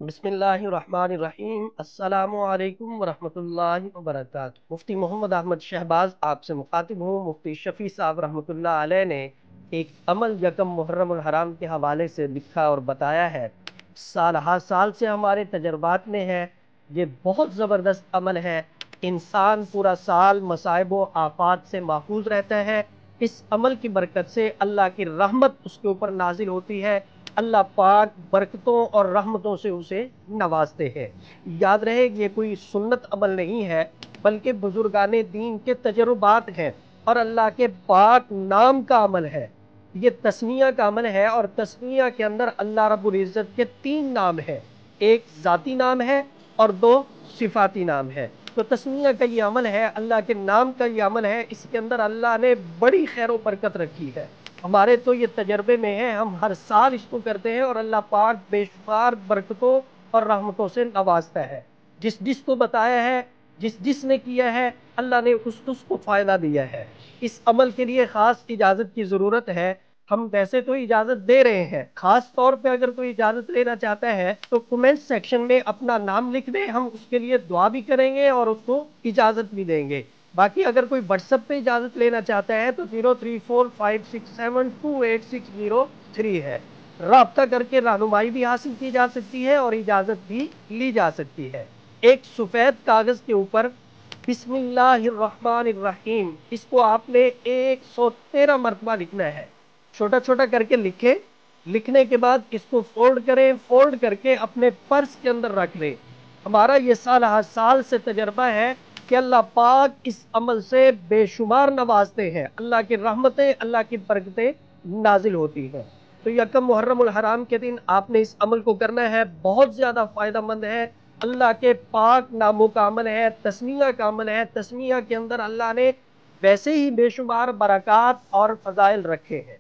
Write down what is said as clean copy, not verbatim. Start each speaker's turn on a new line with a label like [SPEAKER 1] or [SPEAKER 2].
[SPEAKER 1] बिस्मिल्लाहिर्रहमानिर्रहीम। अस्सलामु अलैकुम वरहमतुल्लाहि वबरकातुहू। मुफ्ती मोहम्मद अहमद शहबाज आपसे मुखातिब हूँ। मुफ्ती शफी साहब रहमतुल्लाह अलैह ने एक अमल यकम मुहर्रम और हराम के हवाले से लिखा और बताया है। साल हर साल से हमारे तजर्बात में है, ये बहुत ज़बरदस्त अमल है। इंसान पूरा साल मसाइब व आफात से महफूज रहता है। इस अमल की बरकत से अल्लाह की रहमत उसके ऊपर नाजिल होती है। अल्लाह पाक बरकतों और रहमतों से उसे नवाजते हैं। याद रहे, ये कोई सुन्नत अमल नहीं है, बल्कि बुजुर्गाने दीन के तजर्बात हैं और अल्लाह के पाक नाम का अमल है। ये तस्मिया का अमल है और तस्मिया के अंदर अल्लाह रब्बुल इज़्ज़त के 3 नाम हैं। एक ज़ाती नाम है और 2 सिफाती नाम है। तो तस्मिया का ये अमल है, अल्लाह के नाम का ये अमल है। इसके अंदर अल्लाह ने बड़ी खैर बरकत रखी है। हमारे तो ये तजर्बे में है, हम हर साल इसको करते हैं और अल्लाह पाक बेशुमार बरकतों और रहमतों से नवाजता है। जिस जिसको बताया है, जिस जिसने किया है, अल्लाह ने उसको फ़ायदा दिया है। इस अमल के लिए ख़ास इजाज़त की ज़रूरत है। हम वैसे तो इजाज़त दे रहे हैं, ख़ास तौर पे अगर कोई इजाज़त लेना चाहता है तो कमेंट सेक्शन में अपना नाम लिख दे, हम उसके लिए दुआ भी करेंगे और उसको इजाज़त भी देंगे। बाकी अगर कोई व्हाट्सएप पे इजाज़त लेना चाहता है तो 0345672860 है। राब्ता करके रहनुमाई भी हासिल की जा सकती है और इजाज़त भी ली जा सकती है। एक सफ़ेद कागज़ के ऊपर बिस्मिल्लाहिर्रहमानिर्रहीम, इसको आपने 113 मरतबा लिखना है। छोटा छोटा करके लिखें। लिखने के बाद इसको फोल्ड करें, फोल्ड करके अपने पर्स के अंदर रख दें। हमारा ये साल हर साल से तजर्बा है कि अल्लाह पाक इस अमल से बेशुमार नवाजते हैं। अल्लाह की रहमतें, अल्लाह की बरकतें नाजिल होती हैं। तो यकम मुहर्रम उल हराम के दिन आपने इस अमल को करना है, बहुत ज़्यादा फ़ायदेमंद है। अल्लाह के पाक नामों का अमल है, तस्मिया का अमल है। तस्मिया के अंदर अल्लाह ने वैसे ही बेशुमार बरक़ात और फ़ज़ाइल रखे हैं।